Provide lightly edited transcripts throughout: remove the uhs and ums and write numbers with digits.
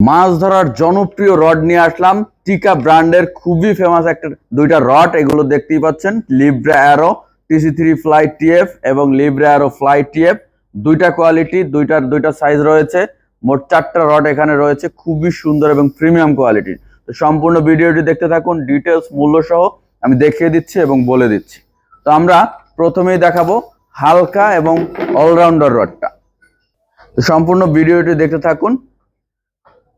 মাছ ধরার জনপ্রিয় রড নিয়ে আসলাম টিকা ব্র্যান্ডের খুবই ফেমাস একটা দুইটা রড, এগুলো দেখতেই পাচ্ছেন Libra aero TC3 fly TF এবং লিব্রা অ্যারো ফ্লাই টিএফ, দুইটা কোয়ালিটি, দুইটা সাইজ রয়েছে। মোট 4টা রড এখানে রয়েছে, খুবই সুন্দর এবং প্রিমিয়াম কোয়ালিটির। তো সম্পূর্ণ ভিডিওটি দেখতে থাকুন, ডিটেলস মূল্য সহ আমি দেখিয়ে দিচ্ছি এবং বলে দিচ্ছি। তো আমরা প্রথমেই দেখাবো হালকা এবং অলরাউন্ডার রডটা। তো সম্পূর্ণ ভিডিওটি দেখতে থাকুন।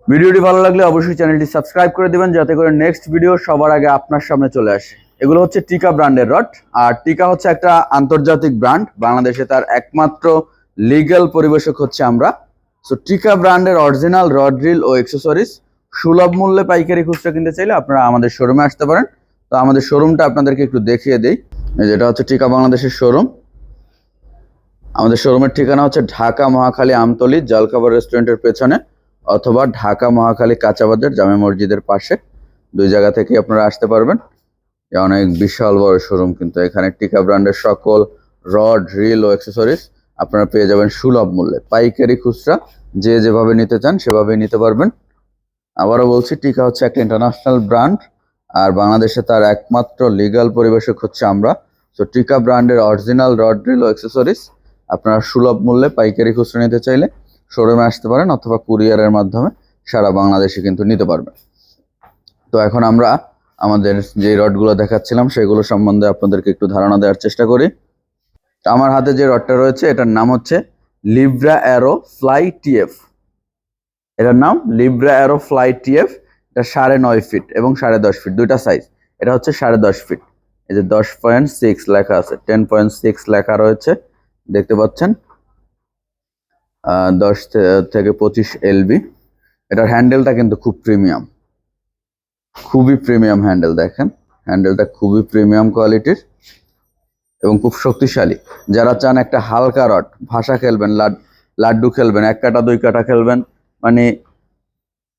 ভিডিওটি ভালো লাগলে অবশ্যই চ্যানেলটি সাবস্ক্রাইব করে দিবেন যাতে করে নেক্সট ভিডিও সবার আগে আপনার সামনে চলে আসে। এগুলো হচ্ছে টিকা ব্র্যান্ডের রড, আর টিকা হচ্ছে একটা আন্তর্জাতিক ব্র্যান্ড, বাংলাদেশে তার একমাত্র লিগ্যাল পরিবেশক হচ্ছে আমরা। সো টিকা ব্র্যান্ডের অরিজিনাল রড রিল ও অ্যাকসেসরিজ সুলভ মূল্যে পাইকারি খুচরা কিনতে চাইলে আপনারা আমাদের শোরুমে আসতে পারেন। তো আমাদের শোরুমটা আপনাদেরকে একটু দেখিয়ে দেই। যেটা হচ্ছে টিকা বাংলাদেশের শোরুম। আমাদের শোরুমের ঠিকানা হচ্ছে ঢাকা মহাখালী আমতলী জলখাবার রেস্টুরেন্টের পেছনে, অথবা ঢাকা মহাখালী কাঁচাবাজার জামে মসজিদের পাশে। দুই জায়গা থেকে আপনারা আসতে পারবেন। অনেক বিশাল বড় শোরুম, কিন্তু এখানে টিকা ব্র্যান্ডের সকল রড রিল ও অ্যাক্সেসরিজ আপনারা পেয়ে যাবেন সুলভ মূল্যে। পাইকারি খুচরা যে যেভাবে নিতে চান সেভাবেই নিতে পারবেন। আবারও বলছি, টিকা হচ্ছে একটা ইন্টারন্যাশনাল ব্র্যান্ড, আর বাংলাদেশে তার একমাত্র লিগ্যাল পরিবেশক হচ্ছে আমরা। তো টিকা ব্র্যান্ডের অরিজিনাল রড রিল ও অ্যাক্সেসরিজ আপনারা সুলভ মূল্যে পাইকারি খুচরা নিতে চাইলে শোরুমে আসতে পারেন, অথবা কুরিয়ারের মাধ্যমে সারা বাংলাদেশে কিন্তু নিতে পারবেন। তো এখন আমরা আমাদের যে রডগুলো দেখাচ্ছিলাম সেগুলো সম্বন্ধে আপনাদেরকে একটু ধারণা দেওয়ার চেষ্টা করি। আমার হাতে যে রডটা রয়েছে এটার নাম হচ্ছে লিব্রা অ্যারো ফ্লাই টিএফ। এটার নাম লিব্রা অ্যারো ফ্লাই টিএফ। এটা 9.5 ফিট এবং 10.5 ফিট, দুইটা সাইজ। এটা হচ্ছে 10.5 ফিট। এই যে 10.6 লেখা আছে, 10.6 লেখা রয়েছে, দেখতে পাচ্ছেন। 10 থেকে 25 LB। এটার হ্যান্ডেলটা কিন্তু খুব প্রিমিয়াম, খুবই প্রিমিয়াম হ্যান্ডেল। দেখেন হ্যান্ডেলটা খুবই প্রিমিয়াম কোয়ালিটির এবং খুব শক্তিশালী। যারা চান একটা হালকা রড, ভাষা খেলবেন, লাড্ডু খেলবেন, 1 কাটা 2 কাটা খেলবেন, মানে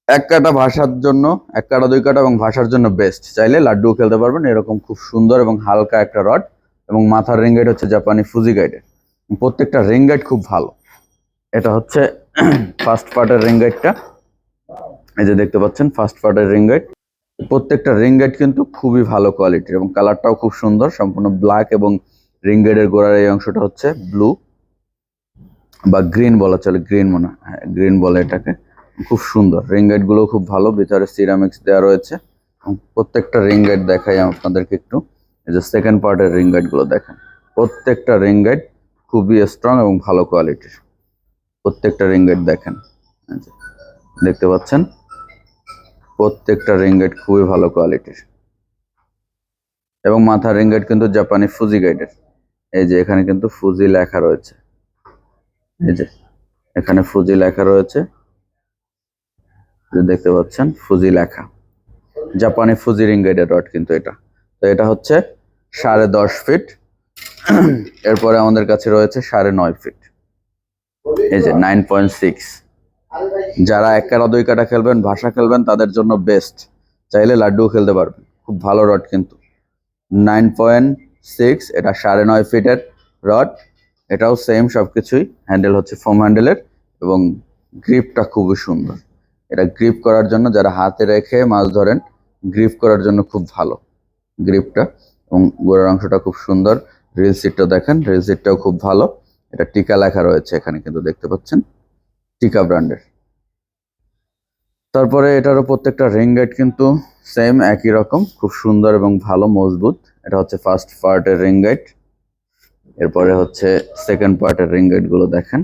1 কাটা ভাষার জন্য, 1 কাটা 2 কাটা এবং ভাষার জন্য বেস্ট, চাইলে লাড্ডুও খেলতে পারবেন। এরকম খুব সুন্দর এবং হালকা একটা রড, এবং মাথার রিং গাইড হচ্ছে জাপানি ফুজি গাইডের। প্রত্যেকটা রিং গাইড খুব ভালো। এটা হচ্ছে ফার্স্ট পার্টের রিং গাইডটা, এই যে দেখতে পাচ্ছেন ফার্স্ট পার্টের রিং গাইড। প্রত্যেকটা রিং গাইড কিন্তু খুবই ভালো কোয়ালিটির এবং কালারটাও খুব সুন্দর, সম্পূর্ণ ব্ল্যাক, এবং রিং গাইডের গোড়ার এই অংশটা হচ্ছে ব্লু বা গ্রিন বলা চলে, গ্রিন মনে হয়, হ্যাঁ গ্রিন বলে এটাকে। খুব সুন্দর রিং গাইড গুলো, খুব ভালো। ভিতরে সিরামিক্স দেওয়া রয়েছে। প্রত্যেকটা রিং গাইড দেখাই আপনাদেরকে একটু। এই যে সেকেন্ড পার্টের রিং গাইড গুলো দেখেন, প্রত্যেকটা রিং গাইড খুবই স্ট্রং এবং ভালো কোয়ালিটির। প্রত্যেকটা রিং গাইড দেখেন, দেখতে পাচ্ছেন, প্রত্যেকটা রিং গাইড খুবই ভালো কোয়ালিটির। এবং মাথার রিং গাইড কিন্তু জাপানি ফুজি গাইডের। এই যে এখানে কিন্তু ফুজি লেখা রয়েছে, এই যে এখানে ফুজি লেখা রয়েছে, দেখতে পাচ্ছেন ফুজি লেখা, জাপানি ফুজি রিং গাইডের রড কিন্তু এটা। তো এটা হচ্ছে 10.5 ফিট। এরপরে আমাদের কাছে রয়েছে 9.5 ফিট, এই যে 9.6। যারা 1 কাটা 2 কাটা খেলবেন, ভাষা খেলবেন, তাদের জন্য বেস্ট, চাইলে লাড্ডুও খেলতে পারবেন। খুব ভালো রড কিন্তু 9.6। এটা 9.5 ফিটের রড। এটাও সেম সবকিছুই। হ্যান্ডেল হচ্ছে ফোম হ্যান্ডেলের, এবং গ্রিপটা খুবই সুন্দর। এটা গ্রিপ করার জন্য, যারা হাতে রেখে মাছ ধরেন, গ্রিপ করার জন্য খুব ভালো গ্রিপটা। এবং গোড়ার অংশটা খুব সুন্দর। রিল সিটটা দেখেন, রিল সিটটাও খুব ভালো। এটা টিকা লেখা রয়েছে এখানে কিন্তু, দেখতে পাচ্ছেন, টিকা ব্র্যান্ডের। তারপরে এটারও প্রত্যেকটা রিং গাইড কিন্তু সেম একই রকম, খুব সুন্দর এবং ভালো মজবুত। এটা হচ্ছে ফার্স্ট পার্টের রিং গাইড। এরপরে হচ্ছে সেকেন্ড পার্টের রিং গাইড গুলো দেখেন,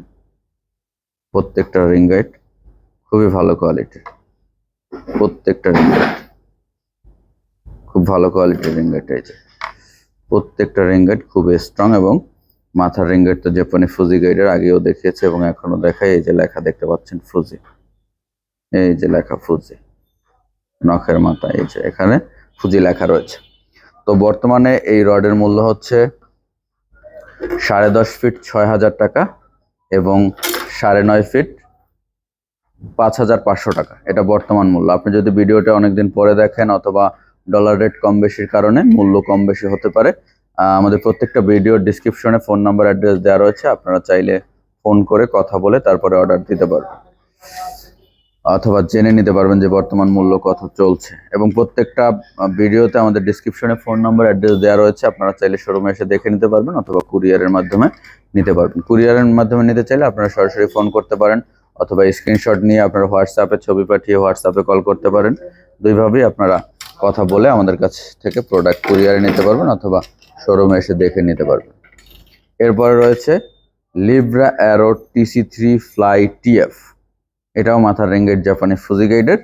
প্রত্যেকটা রিং গাইড খুবই ভালো কোয়ালিটির। প্রত্যেকটা রিং গাইড খুব ভালো কোয়ালিটির রিং গাইড। এই যে প্রত্যেকটা রিং গাইড খুবই স্ট্রং, এবং মাথার রিং গাইড তো জাপানি ফুজি গাইডের আগেও দেখিয়েছে এবং এখনো দেখায়। এই যে লেখা দেখতে পাচ্ছেন ফুজি, এই যে লেখা ফুজি, নখের মাথা, এই যে এখানে ফুজি লেখা রয়েছে। তো বর্তমানে এই রডের মূল্য হচ্ছে 10.5 ফিট 6,000 টাকা, এবং 9.5 ফিট 5,500 টাকা। এটা বর্তমান মূল্য। আপনি যদি ভিডিওটা অনেকদিন পরে দেখেন, অথবা ডলার রেট কম বেশির কারণে মূল্য কম বেশি হতে পারে। আমাদের প্রত্যেকটা ভিডিওর ডিসক্রিপশনে ফোন নাম্বার, অ্যাড্রেস দেওয়া রয়েছে, আপনারা চাইলে ফোন করে কথা বলে তারপরে অর্ডার দিতে পারবেন। অথবা জেনে নিতে পারবেন যে বর্তমান মূল্য কত চলছে। এবং প্রত্যেকটা ভিডিওতে আমাদের ডিসক্রিপশনে ফোন নাম্বার, অ্যাড্রেস দেওয়া রয়েছে, আপনারা চাইলে শোরুমে এসে দেখে নিতে পারবেন অথবা কুরিয়ারের মাধ্যমে নিতে পারবেন। কুরিয়ারের মাধ্যমে নিতে চাইলে আপনারা সরাসরি ফোন করতে পারেন অথবা স্ক্রিনশট নিয়ে আপনারা হোয়াটসঅ্যাপে ছবি পাঠিয়ে হোয়াটসঅ্যাপে কল করতে পারেন। দুইভাবেই আপনারা কথা বলে আমাদের কাছ থেকে প্রোডাক্ট কুরিয়ারে নিতে পারবেন অথবা শোরুমে এসে দেখে নিতে পারবেন। এরপরে রয়েছে Libra aero TC3 fly TF। এটাও মাথার রিংগেট জাপানি ফুজি গাইডের,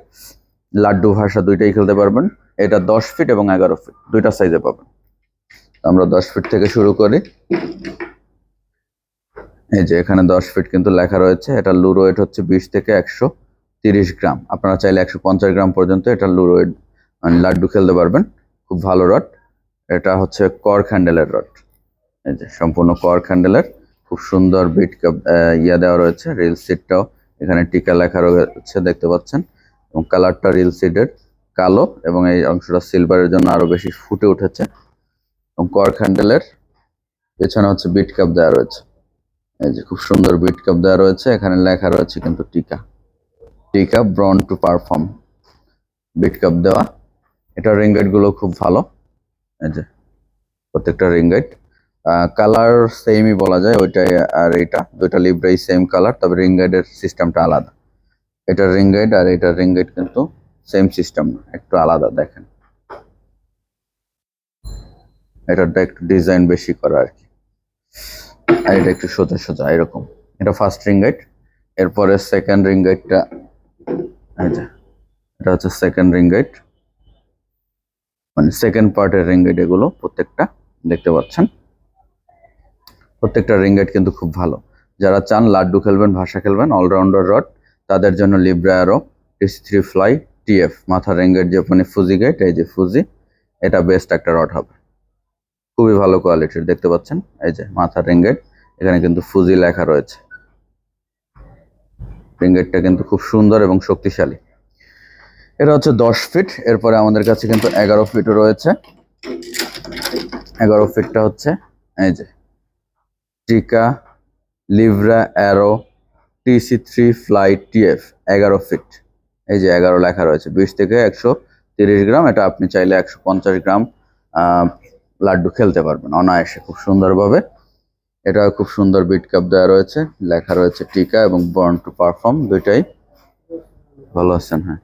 লাড্ডু ভাষা দুইটাই খেলতে পারবেন। এটা 10 ফিট এবং 11 ফিট দুইটা সাইজে পাবেন। আমরা 10 ফিট থেকে শুরু করি। এই যে এখানে 10 ফিট কিন্তু লেখা রয়েছে। এটা লুর ওয়েট হচ্ছে 20 থেকে 130 গ্রাম। আপনারা চাইলে 150 গ্রাম পর্যন্ত এটা লুর ওয়েট লাড্ডু খেলতে পারবেন। খুব ভালো রড। এটা হচ্ছে কর্ক হ্যান্ডেলের রড। এই যে সম্পূর্ণ কর্ক হ্যান্ডেলের, খুব সুন্দর বিট কাপ দেওয়া রয়েছে। রিল সিটটাও এখানে টিকা লেখা রয়েছে দেখতে পাচ্ছেন, এবং কালারটা রিল সিটের কালো এবং এই অংশটা সিলভারের জন্য আরো বেশি ফুটে উঠেছে। এবং কর্ক হ্যান্ডেলের পেছনে হচ্ছে বিট কাপ দেওয়া রয়েছে। এই যে খুব সুন্দর বিট কাপ দেওয়া রয়েছে, এখানে লেখা রয়েছে কিন্তু টিকা ব্রন টু পারফর্ম, বিট কাপ দেওয়া। এটা রিংগাইট গুলো খুব ভালো। এই যে প্রত্যেকটা রিংগাইট কালার সেমই বলা যায়, ওইটাই আর এটা দুইটা লিব্রাই সেম কালার, তবে রিংগাইডের সিস্টেমটা আলাদা। এটা রিংগাইড আর এটা রিংগাইড কিন্তু সেম সিস্টেম না, একটু আলাদা। দেখেন এটারটা একটু ডিজাইন বেশি করা আর কি, আর এটা একটু সোজা সোজা এরকম। এটা ফার্স্ট রিংগাইড। এরপরে সেকেন্ড রিংগাইডটা, এটা হচ্ছে সেকেন্ড রিংগাইড, মানে সেকেন্ড পার্টের রিংগাইড। এগুলো প্রত্যেকটা দেখতে পাচ্ছেন, প্রত্যেকটা রিংগাইট কিন্তু খুব ভালো। যারা চান লাড্ডু খেলবেন, ভাষা খেলবেন, অলরাউন্ডার রড, তাদের জন্য Libra aero TC3 fly TF মাথার রিংগাইট জাপানি ফুজি গাইড। এই যে ফুজি, এটা বেস্ট একটা রড হবে, খুবই ভালো কোয়ালিটির। দেখতে পাচ্ছেন এই যে মাথার রিংগাইট, এখানে কিন্তু ফুজি লেখা রয়েছে। রিংগাইটটা কিন্তু খুব সুন্দর এবং শক্তিশালী। এটা হচ্ছে 10 ফিট। এরপরে আমাদের কাছে কিন্তু 11 ফিটও রয়েছে। 11 ফিটটা হচ্ছে এই যে টিকা Libra aero TC3 fly TF 11 feet. এই যে 11 লেখা রয়েছে, 20 থেকে 130 গ্রাম। এটা আপনি চাইলে 150 গ্রাম লাড্ডু খেলতে পারবেন অনায়াসে খুব সুন্দরভাবে। এটা খুব সুন্দর বিট কাপ দেওয়া রয়েছে, লেখা রয়েছে টিকা এবং বর্ন টু পারফর্ম, দুইটাই ভালো আছেন। হ্যাঁ,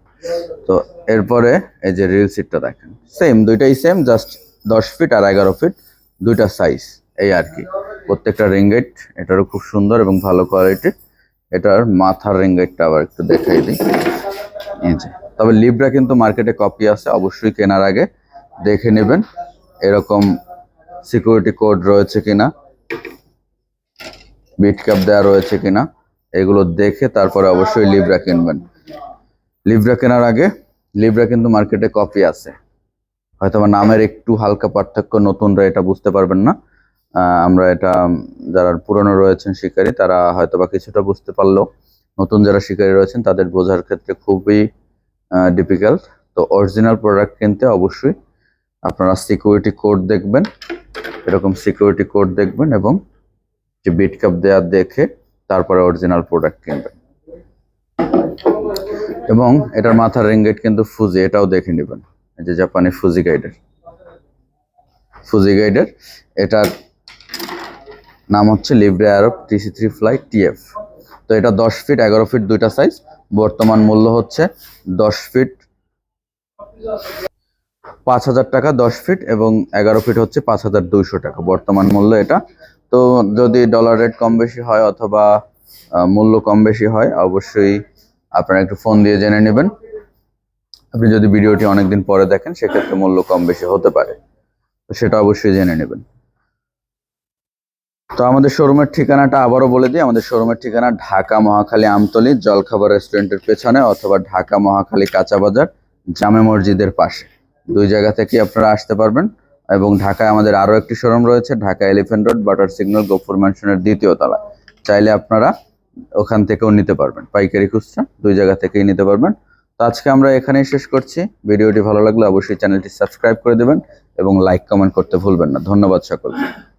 তো এরপরে এই যে রিল সিটটা দেখেন, সেম দুইটাই সেম, জাস্ট 10 ফিট আর 11 ফিট দুইটা সাইজ এই আর কি। প্রত্যেকটা রিংগেট এটারও খুব সুন্দর এবং ভালো কোয়ালিটি। এটার মাথার রিংগেটটা আবার একটু দেখাই দিই। এই যে, তবে লিব্রা কিন্তু মার্কেটে কপি আছে, অবশ্যই কেনার আগে দেখে নেবেন এরকম সিকিউরিটি কোড রয়েছে কিনা, বিট কাপ দেওয়া রয়েছে কিনা, এগুলো দেখে তারপরে অবশ্যই লিব্রা কিনবেন। লিব্রা কেনার আগে, লিব্রা কিন্তু মার্কেটে কপি আছে, হয়তো নামের একটু হালকা পার্থক্য, নতুনরা এটা বুঝতে পারবেন না। আমরা এটা যারা পুরনো রয়েছেন শিকারী, তারা হয়তোবা কিছুটা বুঝতে পারলেও নতুন যারা শিকারী রয়েছেন তাদের বোঝার ক্ষেত্রে খুবই ডিফিকাল্ট। তো অরিজিনাল প্রোডাক্ট কিনতে অবশ্যই আপনারা সিকিউরিটি কোড দেখবেন, এরকম সিকিউরিটি কোড দেখবেন এবং যে বিট কাপ দেওয়া দেখে তারপরে অরিজিনাল প্রোডাক্ট কিনবেন। এবং এটার মাথার রিংগেট কিন্তু ফুজি, এটাও দেখে নেবেন। এই যে জাপানি ফুজি গাইডের এটার নাম হচ্ছে Libra aero TC3 fly TF। তো এটা 10 ফিট 11 ফিট দুইটা সাইজ। বর্তমান মূল্য হচ্ছে 10 ফিট 5,000 টাকা, 10 ফিট, এবং 11 ফিট হচ্ছে 5,200 টাকা বর্তমান মূল্য এটা। তো যদি ডলার রেট কম বেশি হয় অথবা মূল্য কম বেশি হয়, অবশ্যই আপনারা একটু ফোন দিয়ে জেনে নেবেন। আপনি যদি ভিডিওটি অনেকদিন পরে দেখেন সেক্ষেত্রে মূল্য কম বেশি হতে পারে, তো সেটা অবশ্যই জেনে নেবেন। তো আমাদের শোরুমের ঠিকানাটা আবারও বলে দিই। আমাদের শোরুমের ঠিকানা ঢাকা মহাখালী আমতলী জলখাবার রেস্টুরেন্টের পেছনে, অথবা ঢাকা মহাখালী কাঁচা বাজার জামে মসজিদের পাশে, দুই জায়গা থেকে আপনারা আসতে পারবেন। এবং ঢাকায় আমাদের আরও একটি শোরুম রয়েছে, ঢাকা এলিফ্যান্ট রোড বাটার সিগন্যাল গফুর ম্যানশনের 2য় তলায়। চাইলে আপনারা ওখান থেকেও নিতে পারবেন, পাইকারি খুচরা দুই জায়গা থেকেই নিতে পারবেন। তো আজকে আমরা এখানেই শেষ করছি। ভিডিওটি ভালো লাগলে অবশ্যই চ্যানেলটি সাবস্ক্রাইব করে দেবেন এবং লাইক কমেন্ট করতে ভুলবেন না। ধন্যবাদ সকলকে।